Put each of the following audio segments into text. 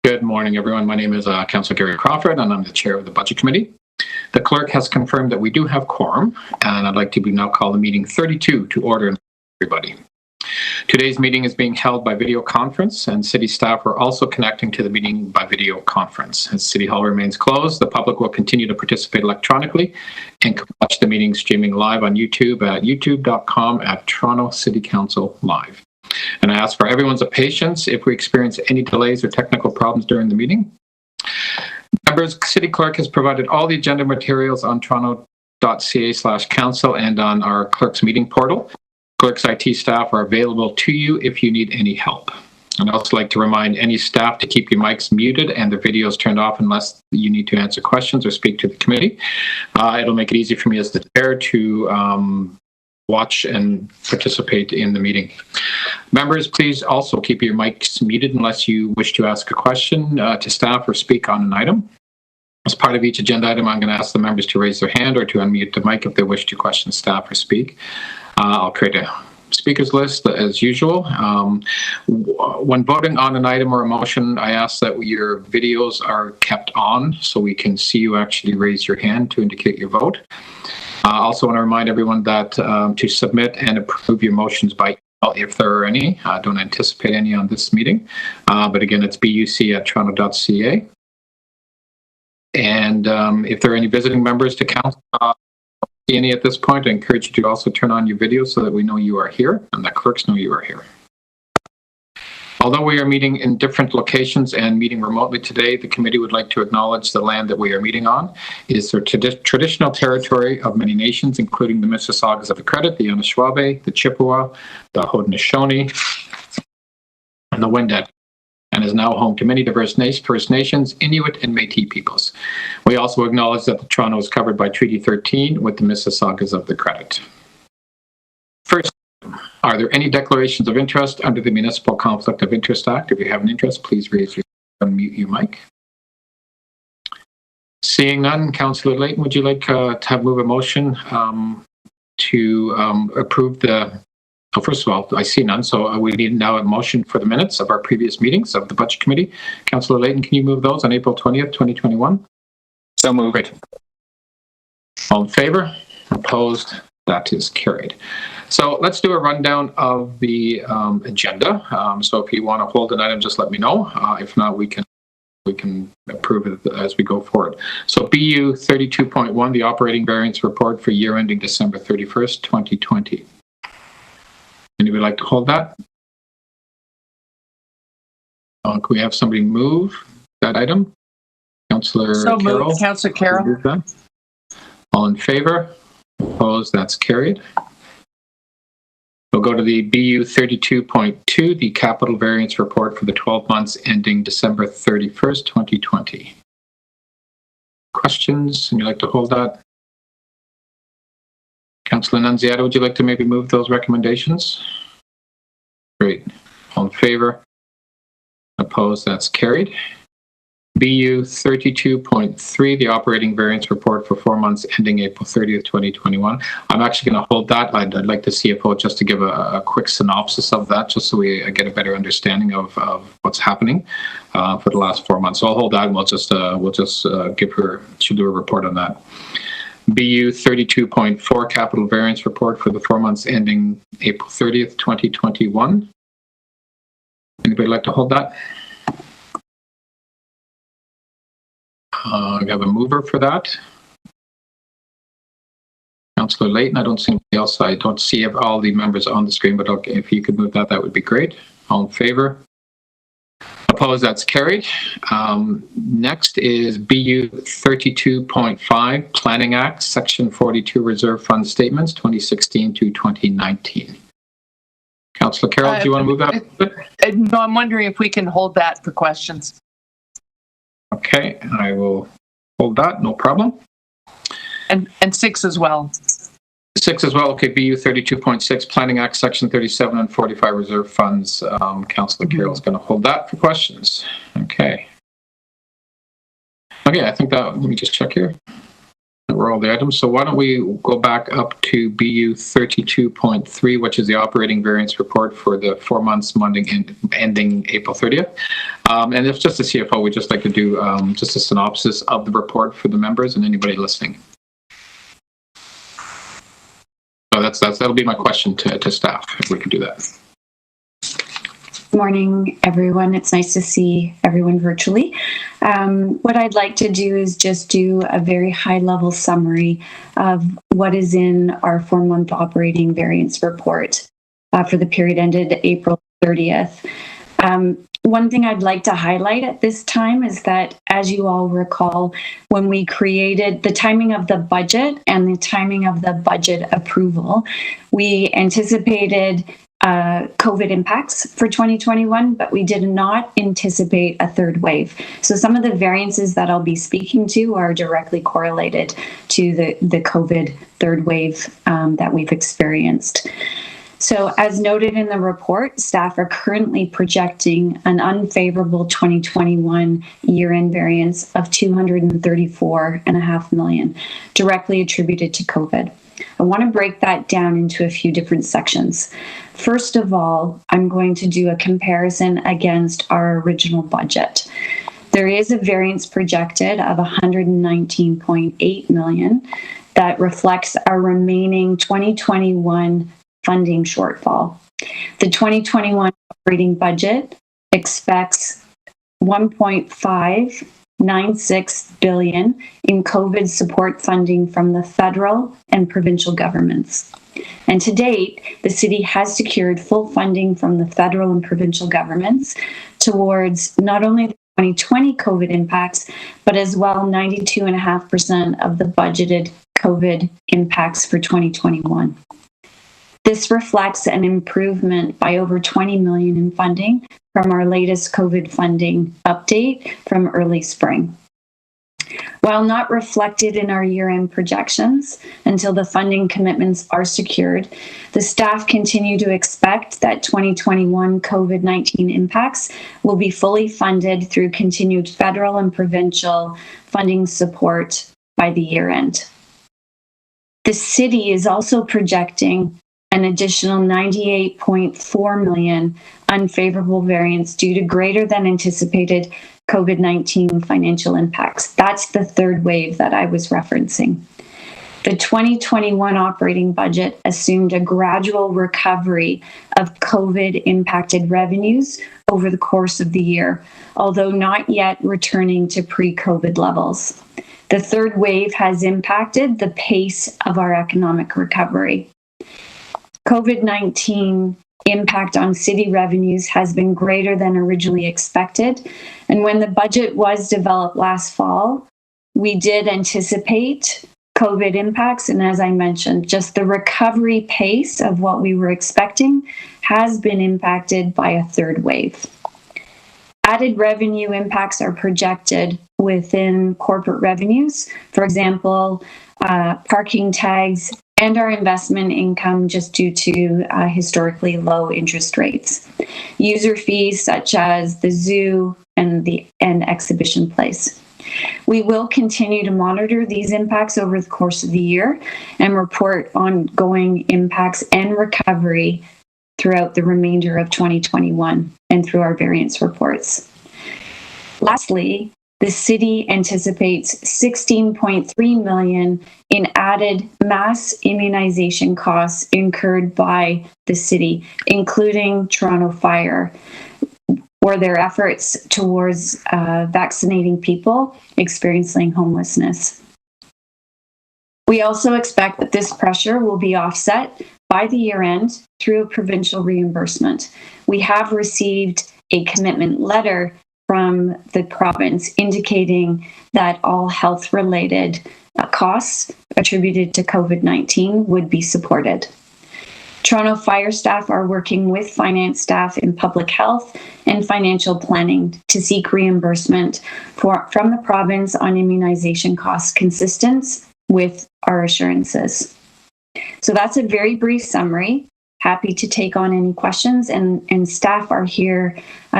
Good morning, everyone. My name is Councillor Gary Crawford, and I'm the chair of the Budget Committee. The clerk has confirmed that we do have quorum, and I'd like to now call the meeting 32 to order, everybody. Today's meeting is being held by video conference, and city staff are also connecting to the meeting by video conference. As City Hall remains closed, the public will continue to participate electronically and can watch the meeting streaming live on YouTube at youtube.com/Toronto City Council Live. And I ask for everyone's patience if we experience any delays or technical problems during the meeting. Members, City Clerk has provided all the agenda materials on toronto.ca/council and on our clerk's meeting portal. Clerk's IT staff are available to you if you need any help. I'd also like to remind any staff to keep your mics muted and their videos turned off unless you need to answer questions or speak to the committee. It'll make it easy for me as the chair to watch and participate in the meeting. Members, please also keep your mics muted unless you wish to ask a question to staff or speak on an item. As part of each agenda item, I'm going to ask the members to raise their hand or to unmute the mic if they wish to question staff or speak. I'll create a speakers list as usual. When voting on an item or a motion, I ask that your videos are kept on so we can see you actually raise your hand to indicate your vote. I also want to remind everyone that to submit and approve your motions by email if there are any. I don't anticipate any on this meeting, but again, it's buc@toronto.ca. And if there are any visiting members to council, any at this point, I encourage you to also turn on your video so that we know you are here and that clerks know you are here. Although we are meeting in different locations and meeting remotely today, the committee would like to acknowledge the land that we are meeting on is the traditional territory of many nations, including the Mississaugas of the Credit, the Anishinaabe, the Chippewa, the Haudenosaunee, and the Wendat, and is now home to many diverse First Nations, Inuit, and Métis peoples. We also acknowledge that Toronto is covered by Treaty 13 with the Mississaugas of the Credit. First, are there any declarations of interest under the Municipal Conflict of Interest Act? If you have an interest, please raise your unmute your mic. Seeing none, Councillor Layton, would you like to move a motion to approve the... Oh, first of all, I see none, so we need now a motion for the minutes of our previous meetings of the Budget Committee. Councillor Layton, can you move those on April 20th, 2021? So moved. Great. All in favor? Opposed? That is carried. So let's do a rundown of the agenda. So if you want to hold an item, just let me know. If not, we can approve it as we go forward. So BU 32.1, the operating variance report for year ending December 31st, 2020. Anybody like to hold that? Can we have somebody move that item? Councillor Carroll. Moved, Councillor Carroll. All in favor? Opposed? That's carried. We'll go to the BU 32.2, the capital variance report for the 12 months ending December 31st, 2020. Questions? Would you like to hold that? Councillor Nunziata, would you like to maybe move those recommendations? Great. All in favor? Opposed? That's carried. BU 32.3, the operating variance report for 4 months ending April 30th, 2021. I'm actually going to hold that. I'd like the CFO just to give a quick synopsis of that, just so we get a better understanding of what's happening for the last 4 months. So I'll hold that, and we'll just give her. She'll do a report on that. BU 32.4 capital variance report for the 4 months ending April 30th, 2021. Anybody like to hold that? We have a mover for that. Councillor Layton, I don't see anybody else. I don't see all the members on the screen, but okay, if you could move that, that would be great. All in favor? Opposed? That's carried. Next is BU 32.5, Planning Act, Section 42, Reserve Fund Statements, 2016 to 2019. Councillor Carroll, do you want to move that? No, I'm wondering if we can hold that for questions. Okay, I will hold that, no problem. And 6 as well. 6 as well, okay, BU 32.6, Planning Act, Section 37 and 45 Reserve Funds. Councillor Carroll is going to hold that for questions. Okay. Okay, I think that, let me just check here. we're all the items. So why don't we go back up to BU 32.3, which is the operating variance report for the 4 months ending April 30th. And if just the CFO, we'd just like to do just a synopsis of the report for the members and anybody listening. So that'll be my question to staff, if we could do that. Good morning, everyone. It's nice to see everyone virtually. What I'd like to do is just do a very high-level summary of what is in our 4-month operating variance report for the period ended April 30th. One thing I'd like to highlight at this time is that, as you all recall, when we created the timing of the budget and the timing of the budget approval, we anticipated COVID impacts for 2021, but we did not anticipate a third wave. So some of the variances that I'll be speaking to are directly correlated to the COVID third wave that we've experienced. So as noted in the report, staff are currently projecting an unfavorable 2021 year-end variance of $234.5 million, directly attributed to COVID. I want to break that down into a few different sections. First of all, I'm going to do a comparison against our original budget. There is a variance projected of $119.8 million that reflects our remaining 2021 funding shortfall. The 2021 operating budget expects $1.596 billion in COVID support funding from the federal and provincial governments. And to date, the city has secured full funding from the federal and provincial governments towards not only the 2020 COVID impacts, but as well 92.5% of the budgeted COVID impacts for 2021. This reflects an improvement by over $20 million in funding from our latest COVID funding update from early spring. While not reflected in our year-end projections until the funding commitments are secured, the staff continue to expect that 2021 COVID-19 impacts will be fully funded through continued federal and provincial funding support by the year-end. The city is also projecting an additional $98.4 million unfavorable variance due to greater than anticipated COVID-19 financial impacts. That's the third wave that I was referencing. The 2021 operating budget assumed a gradual recovery of COVID-impacted revenues over the course of the year, although not yet returning to pre-COVID levels. The third wave has impacted the pace of our economic recovery. COVID-19 impact on city revenues has been greater than originally expected. And when the budget was developed last fall, we did anticipate COVID impacts. And as I mentioned, just the recovery pace of what we were expecting has been impacted by a third wave. Added revenue impacts are projected within corporate revenues. For example, parking tags and our investment income just due to historically low interest rates. User fees such as the zoo and exhibition place. We will continue to monitor these impacts over the course of the year and report ongoing impacts and recovery throughout the remainder of 2021 and through our variance reports. Lastly, the city anticipates $16.3 million in added mass immunization costs incurred by the city, including Toronto Fire, or their efforts towards vaccinating people experiencing homelessness. We also expect that this pressure will be offset by the year end through a provincial reimbursement. We have received a commitment letter from the province indicating that all health-related costs attributed to COVID-19 would be supported. Toronto Fire staff are working with finance staff in public health and financial planning to seek reimbursement from the province on immunization costs consistent with our assurances. So that's a very brief summary. Happy to take on any questions, and staff are here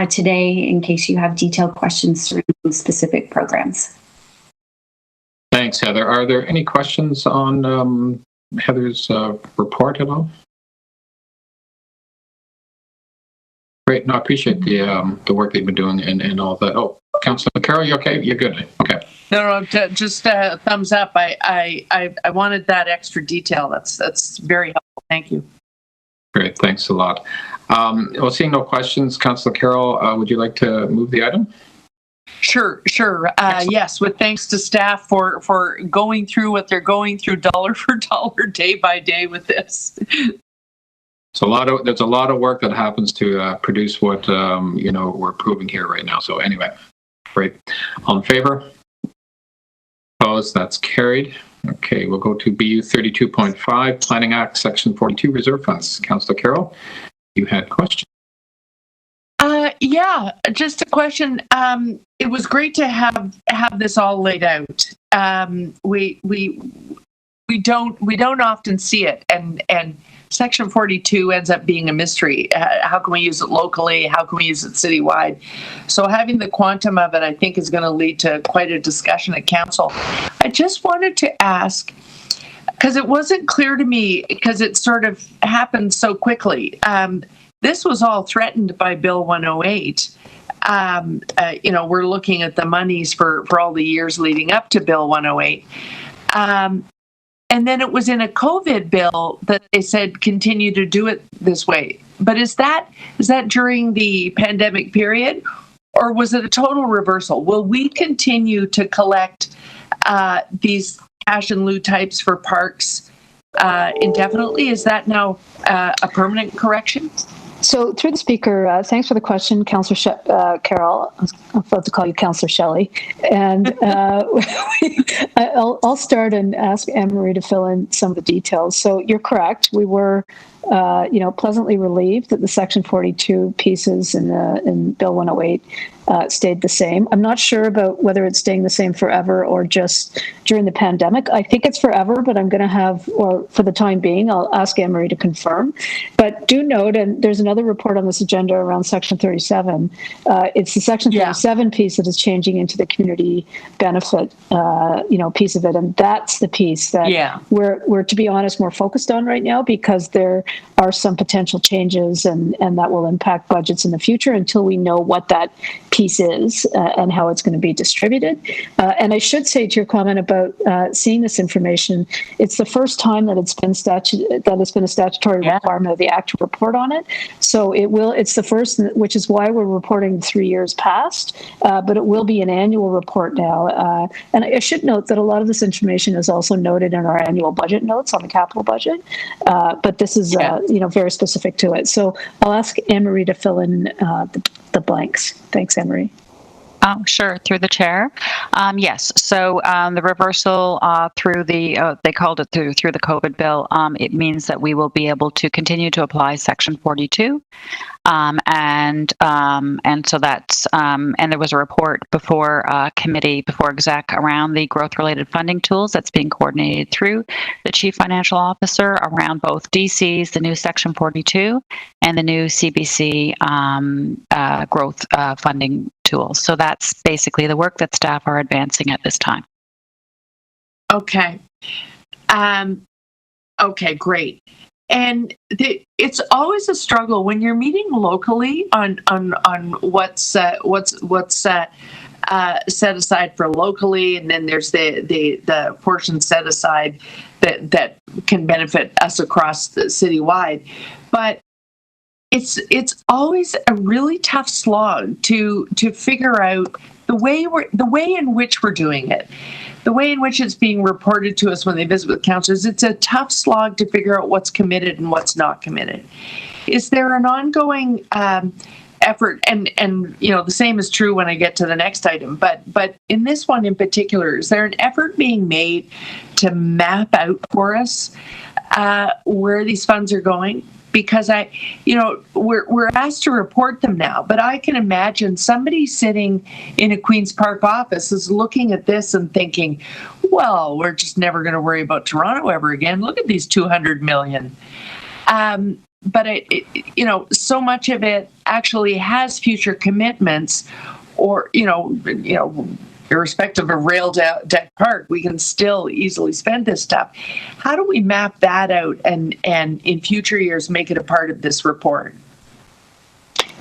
today in case you have detailed questions surrounding specific programs. Thanks, Heather. Are there any questions on Heather's report at all? Great. No, I appreciate the work they've been doing and all that. Oh, Councillor Carroll, you okay? You're good. Okay. No, just thumbs up. I wanted that extra detail. That's very helpful. Thank you. Great. Thanks a lot. Well, seeing no questions, Councillor Carroll, would you like to move the item? Sure. Yes, with thanks to staff for going through what they're going through dollar for dollar, day by day with this. So there's a lot of work that happens to produce what we're proving here right now. So anyway, great. All in favor? Opposed? That's carried. Okay, we'll go to BU 32.5, Planning Act, Section 42, Reserve Funds. Councillor Carroll, you had a question. Yeah, just a question. It was great to have this all laid out. We don't often see it, and Section 42 ends up being a mystery. How can we use it locally? How can we use it citywide? So having the quantum of it, I think, is going to lead to quite a discussion at council. I just wanted to ask, because it wasn't clear to me, because it sort of happened so quickly. This was all threatened by Bill 108. We're looking at the monies for all the years leading up to Bill 108. And then it was in a COVID bill that they said continue to do it this way. But is that during the pandemic period, or was it a total reversal? Will we continue to collect these cash and lieu types for parks indefinitely? Is that now a permanent correction? So through the speaker, thanks for the question, Councillor Carroll. I was about to call you Councillor Shelley. And I'll start and ask Anne-Marie to fill in some of the details. So you're correct. We were pleasantly relieved that the Section 42 pieces in Bill 108 stayed the same. I'm not sure about whether it's staying the same forever or just during the pandemic. I think it's forever, but I'm going to have, or for the time being, I'll ask Anne-Marie to confirm. But do note, and there's another report on this agenda around Section 37. It's the Section 37 piece that is changing into the community benefit, piece of it, and that's the piece that we're, to be honest, more focused on right now, because there are some potential changes, and that will impact budgets in the future until we know what that piece is and how it's going to be distributed. And I should say, to your comment about seeing this information, it's the first time that it's been a statutory requirement of the Act to report on it. So it's the first, which is why we're reporting 3 years past, but it will be an annual report now. And I should note that a lot of this information is also noted in our annual budget notes on the capital budget, but this is very specific to it. So I'll ask Anne-Marie to fill in the blanks. Thanks, Anne-Marie. Oh, sure. Through the chair. Yes. So the reversal through they called it through the COVID bill. It means that we will be able to continue to apply Section 42. And so that's, and there was a report before committee, before exec, around the growth-related funding tools that's being coordinated through the Chief Financial Officer around both DCs, the new Section 42, and the new CBC growth funding tools. So that's basically the work that staff are advancing at this time. Okay. Okay, great. And it's always a struggle when you're meeting locally on what's set aside for locally, and then there's the portion set aside that can benefit us across the citywide. But it's always a really tough slog to figure out the way in which we're doing it. The way in which it's being reported to us when they visit with councillors, it's a tough slog to figure out what's committed and what's not committed. Is there an ongoing effort, and the same is true when I get to the next item, but in this one in particular, is there an effort being made to map out for us where these funds are going? Because we're asked to report them now, but I can imagine somebody sitting in a Queen's Park office is looking at this and thinking, well, we're just never going to worry about Toronto ever again. Look at these 200 million. But so much of it actually has future commitments, or irrespective of rail deck park, we can still easily spend this stuff. How do we map that out and in future years make it a part of this report?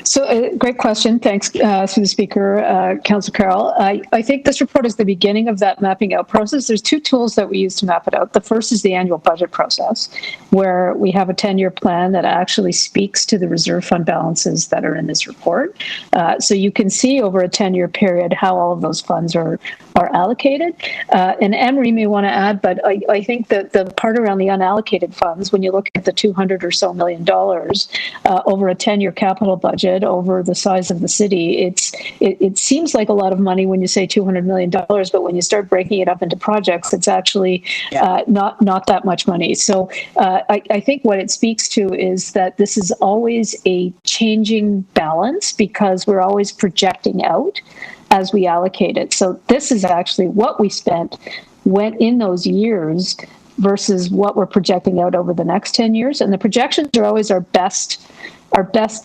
So, great question. Thanks to the speaker, Councillor Carroll. I think this report is the beginning of that mapping out process. There's two tools that we use to map it out. The first is the annual budget process, where we have a 10-year plan that actually speaks to the reserve fund balances that are in this report. So you can see over a 10-year period how all of those funds are allocated. And Anne-Marie may want to add, but I think that the part around the unallocated funds, when you look at the $200 or so million over a 10-year capital budget, over the size of the city, it seems like a lot of money when you say $200 million, but when you start breaking it up into projects, it's actually not that much money. So I think what it speaks to is that this is always a changing balance because we're always projecting out as we allocate it. So this is actually what we spent went in those years versus what we're projecting out over the next 10 years. And the projections are always our best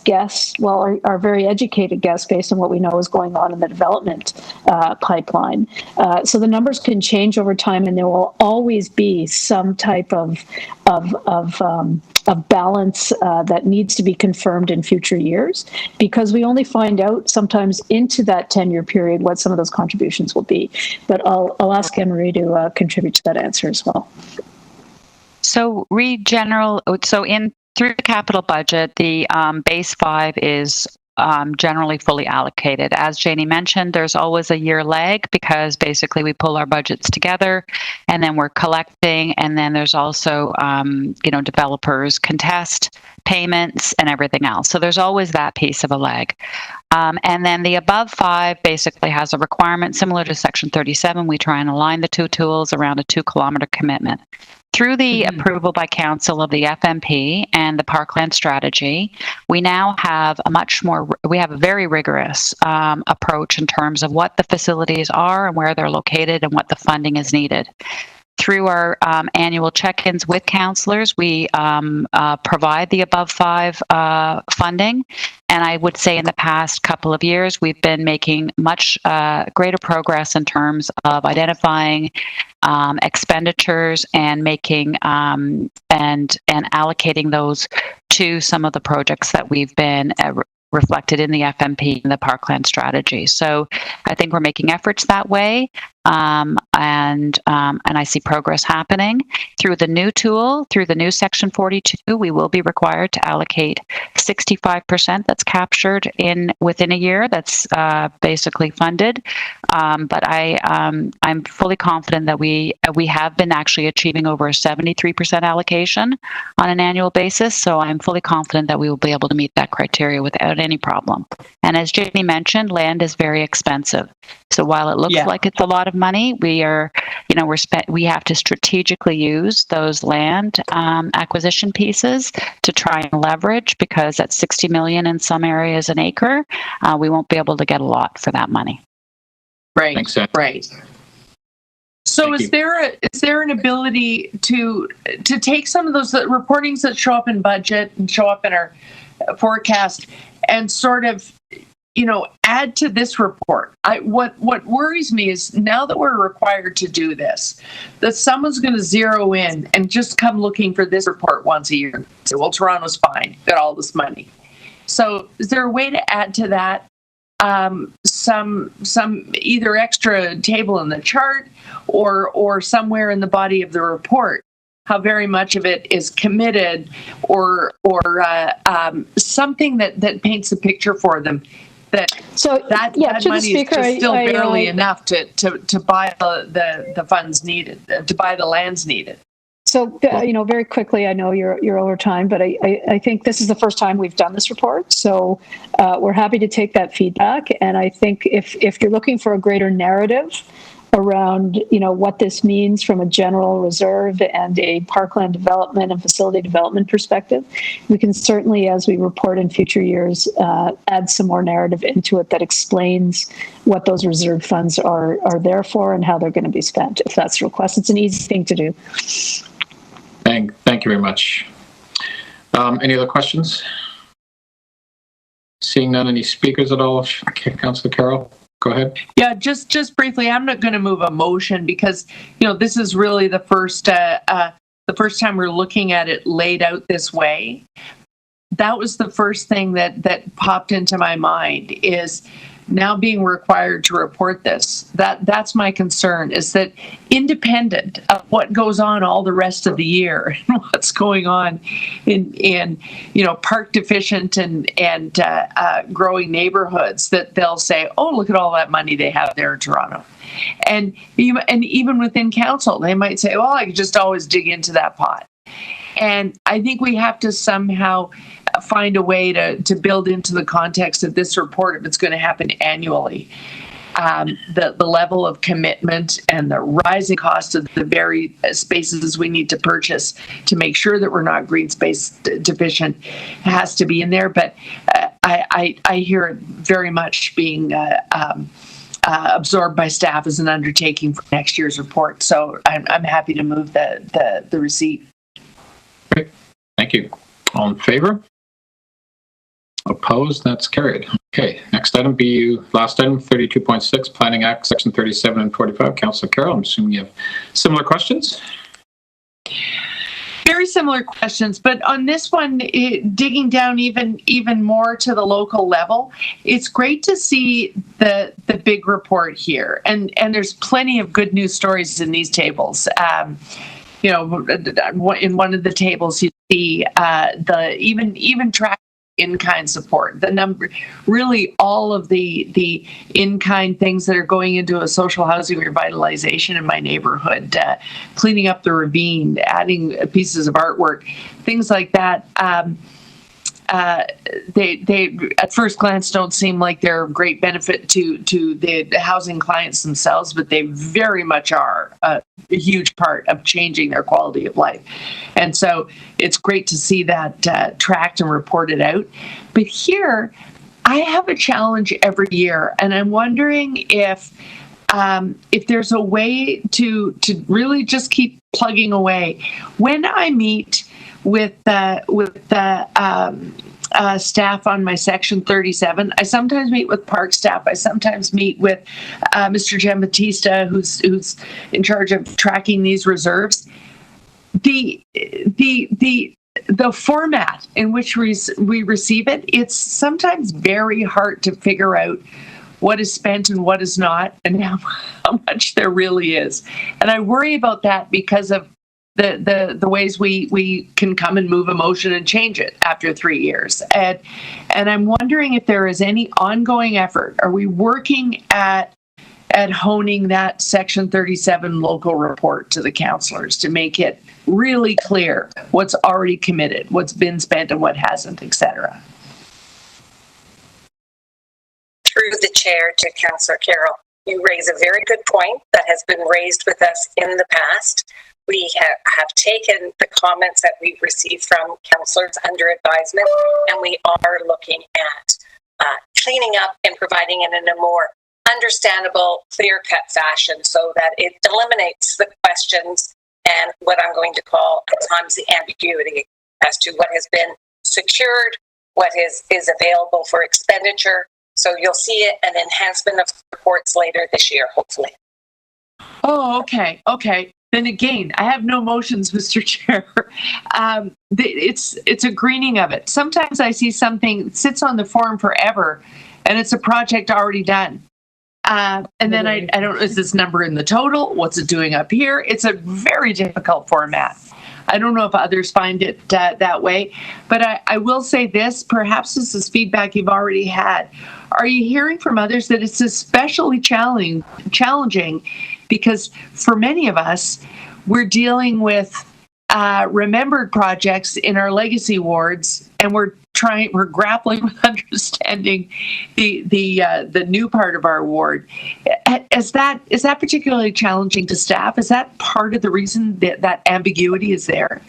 guess, well, our very educated guess based on what we know is going on in the development pipeline. So the numbers can change over time, and there will always be some type of balance that needs to be confirmed in future years, because we only find out sometimes into that 10-year period what some of those contributions will be. But I'll ask Anne-Marie to contribute to that answer as well. So through the capital budget, the base 5 is generally fully allocated. As Janie mentioned, there's always a year lag because basically we pull our budgets together and then we're collecting, and then there's also developers contest payments and everything else. So there's always that piece of a lag. And then the above 5 basically has a requirement similar to Section 37. We try and align the two tools around a 2-kilometer commitment. Through the approval by Council of the FMP and the Parkland Strategy, we now have a very rigorous approach in terms of what the facilities are and where they're located and what the funding is needed. Through our annual check-ins with councillors, we provide the above 5 funding. And I would say in the past couple of years, we've been making much greater progress in terms of identifying expenditures and making and allocating those to some of the projects that we've been reflected in the FMP and the Parkland Strategy. So I think we're making efforts that way, and I see progress happening. Through the new tool, through the new Section 42, we will be required to allocate 65% that's captured within a year. That's basically funded. But I'm fully confident that we have been actually achieving over a 73% allocation on an annual basis. So I'm fully confident that we will be able to meet that criteria without any problem. And as Jamie mentioned, land is very expensive. So while it looks like it's a lot of money, we have to strategically use those land acquisition pieces to try and leverage, because at 60 million in some areas an acre, we won't be able to get a lot for that money. Right. Makes sense. Right. So is there an ability to take some of those reportings that show up in budget and show up in our forecast and sort of add to this report? What worries me is now that we're required to do this, that someone's going to zero in and just come looking for this report once a year. Say, well, Toronto's fine, got all this money. So is there a way to add to that some either extra table in the chart or somewhere in the body of the report how very much of it is committed or something that paints a picture for them that money is just still barely enough to buy the funds needed, to buy the lands needed. So, very quickly, I know you're over time, but I think this is the first time we've done this report. So we're happy to take that feedback. And I think if you're looking for a greater narrative around, what this means from a general reserve and a parkland development and facility development perspective, we can certainly, as we report in future years, add some more narrative into it that explains what those reserve funds are there for and how they're going to be spent, if that's the request. It's an easy thing to do. Thank you very much. Any other questions? Seeing none, any speakers at all? Councillor Carroll? Go ahead. Yeah, just briefly, I'm not going to move a motion because, this is really the first time we're looking at it laid out this way. That was the first thing that popped into my mind, is now being required to report this. That's my concern, is that independent of what goes on all the rest of the year and what's going on in park deficient and growing neighborhoods, that they'll say, oh, look at all that money they have there in Toronto. And even within council, they might say, well, I could just always dig into that pot. And I think we have to somehow find a way to build into the context of this report, if it's going to happen annually, the level of commitment and the rising cost of the very spaces we need to purchase to make sure that we're not green space deficient has to be in there. But I hear it very much being absorbed by staff as an undertaking for next year's report. So I'm happy to move the receipt. Great. Thank you. All in favor? Opposed? That's carried. Okay, next item, last item, 32.6, Planning Act, Section 37 and 45. Councillor Carroll, I'm assuming you have similar questions? Very similar questions, but on this one, digging down even more to the local level, it's great to see the big report here, and there's plenty of good news stories in these tables. In one of the tables, you see the even track in-kind support, the number, really all of the in-kind things that are going into a social housing revitalization in my neighborhood, cleaning up the ravine, adding pieces of artwork, things like that. They at first glance don't seem like they're of great benefit to the housing clients themselves, but they very much are a huge part of changing their quality of life. And so it's great to see that tracked and reported out. But here, I have a challenge every year, and I'm wondering if there's a way to really just keep plugging away. When I meet with the staff on my Section 37, I sometimes meet with park staff. I sometimes meet with Mr. Giambattista, who's in charge of tracking these reserves. The format in which we receive it, it's sometimes very hard to figure out what is spent and what is not, and how much there really is. And I worry about that because of the ways we can come and move a motion and change it after 3 years. And I'm wondering if there is any ongoing effort. Are we working at honing that Section 37 local report to the councillors to make it really clear what's already committed, what's been spent and what hasn't, etc.? Through the chair to Councillor Carroll, you raise a very good point that has been raised with us in the past. We have taken the comments that we've received from councillors under advisement, and we are looking at cleaning up and providing it in a more understandable, clear-cut fashion so that it eliminates the questions and what I'm going to call at times the ambiguity as to what has been secured, what is available for expenditure. So you'll see an enhancement of reports later this year, hopefully. Oh, okay. Then again, I have no motions, Mr. Chair. It's a greening of it. Sometimes I see something that sits on the form forever, and it's a project already done. And then I don't know, is this number in the total? What's it doing up here? It's a very difficult format. I don't know if others find it that way, but I will say this, perhaps this is feedback you've already had. Are you hearing from others that it's especially challenging because for many of us, we're dealing with remembered projects in our legacy wards, and we're grappling with understanding the new part of our ward. Is that particularly challenging to staff? Is that part of the reason that ambiguity is there?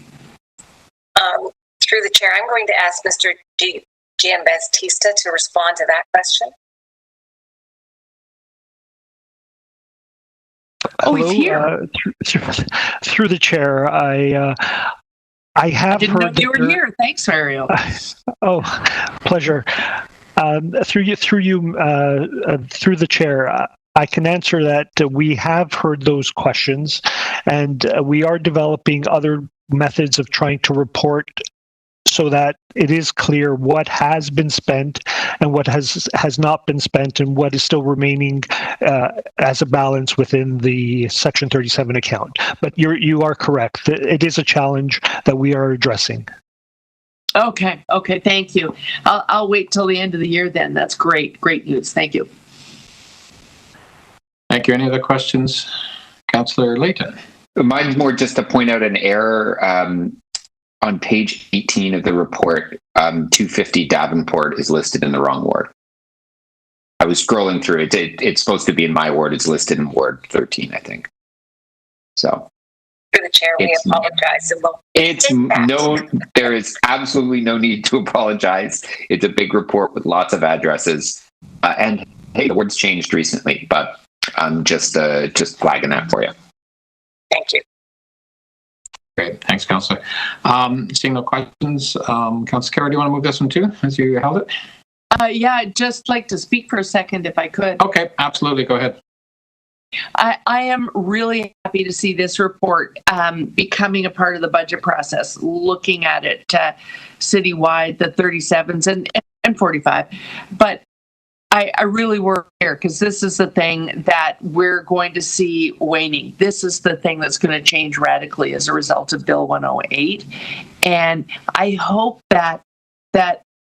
Through the chair, I'm going to ask Mr. Giambattista to respond to that question. Oh, he's here. Through the chair, I have didn't heard know you were here. Thanks, Mario. Oh, pleasure. Through the chair, I can answer that. We have heard those questions, and we are developing other methods of trying to report so that it is clear what has been spent and what has not been spent and what is still remaining as a balance within the Section 37 account. But you are correct. It is a challenge that we are addressing. Okay, thank you. I'll wait till the end of the year then. That's great news. Thank you. Thank you. Any other questions? Councillor Layton. Mine's more just to point out an error on page 18 of the report. 250 Davenport is listed in the wrong ward. I was scrolling through it. It's supposed to be in my ward. It's listed in Ward 13, I think. So. For the chair, we apologize. There is absolutely no need to apologize. It's a big report with lots of addresses. And hey, the word's changed recently, but I'm just flagging that for you. Thank you. Great. Thanks, Councillor. Seeing no questions, Councillor Carroll, do you want to move this one too, as you held it? Yeah, I'd just like to speak for a second if I could. Okay, absolutely. Go ahead. I am really happy to see this report becoming a part of the budget process, looking at it citywide, the 37s and 45. But I really work here because this is the thing that we're going to see waning. This is the thing that's going to change radically as a result of Bill 108. And I hope that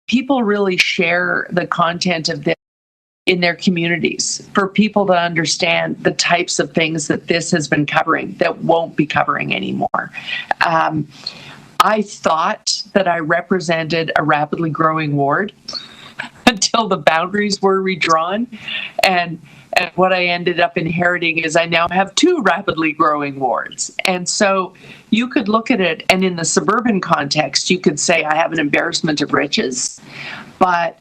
people really share the content of this in their communities for people to understand the types of things that this has been covering that won't be covering anymore. I thought that I represented a rapidly growing ward until the boundaries were redrawn. And what I ended up inheriting is I now have 2 rapidly growing wards. And so you could look at it, and in the suburban context, you could say I have an embarrassment of riches. But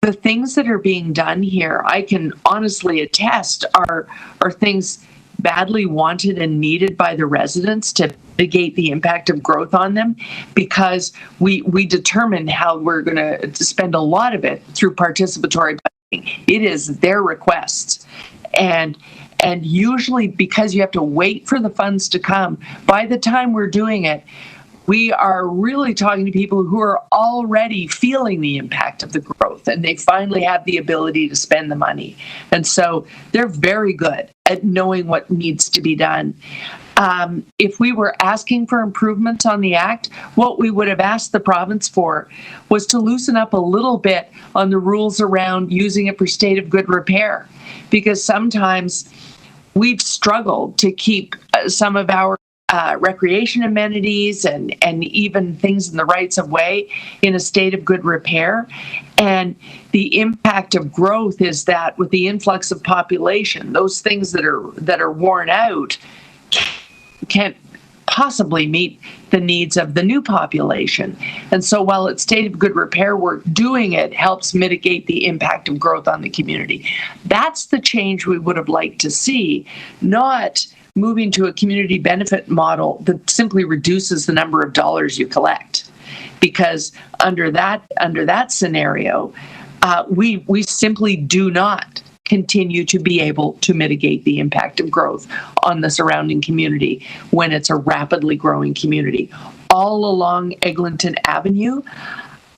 the things that are being done here, I can honestly attest, are things badly wanted and needed by the residents to mitigate the impact of growth on them, because we determine how we're going to spend a lot of it through participatory budgeting. It is their requests. And usually, because you have to wait for the funds to come, by the time we're doing it, we are really talking to people who are already feeling the impact of the growth, and they finally have the ability to spend the money. And so they're very good at knowing what needs to be done. If we were asking for improvements on the Act, what we would have asked the province for was to loosen up a little bit on the rules around using it for state of good repair, because sometimes we've struggled to keep some of our recreation amenities and even things in the rights of way in a state of good repair. And the impact of growth is that with the influx of population, those things that are worn out can't possibly meet the needs of the new population. And so while it's state of good repair work, doing it helps mitigate the impact of growth on the community. That's the change we would have liked to see, not moving to a community benefit model that simply reduces the number of dollars you collect. Because under that scenario, we simply do not continue to be able to mitigate the impact of growth on the surrounding community when it's a rapidly growing community. All along Eglinton Avenue,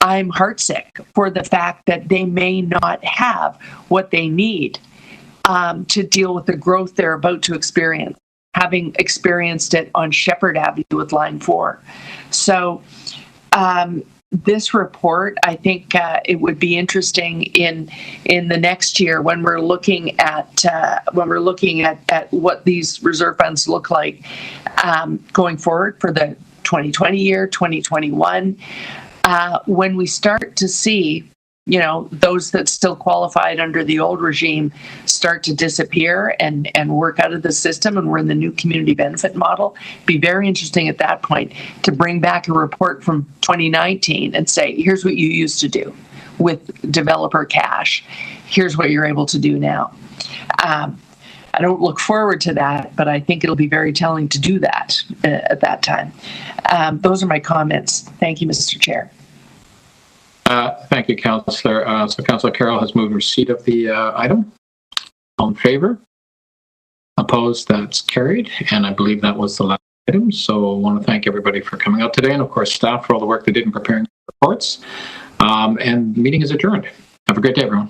I'm heartsick for the fact that they may not have what they need to deal with the growth they're about to experience, having experienced it on Shepherd Avenue with Line 4. So this report, I think it would be interesting in the next year when we're looking at what these reserve funds look like going forward for the 2020 year, 2021, when we start to see, those that still qualified under the old regime start to disappear and work out of the system, and we're in the new community benefit model. It'd be very interesting at that point to bring back a report from 2019 and say, here's what you used to do with developer cash. Here's what you're able to do now. I don't look forward to that, but I think it'll be very telling to do that at that time. Those are my comments. Thank you, Mr. Chair. Thank you, Councillor. So Councillor Carroll has moved receipt of the item. All in favor? Opposed? That's carried. And I believe that was the last item. So I want to thank everybody for coming out today, and of course staff for all the work they did in preparing reports. And the meeting is adjourned. Have a great day, everyone.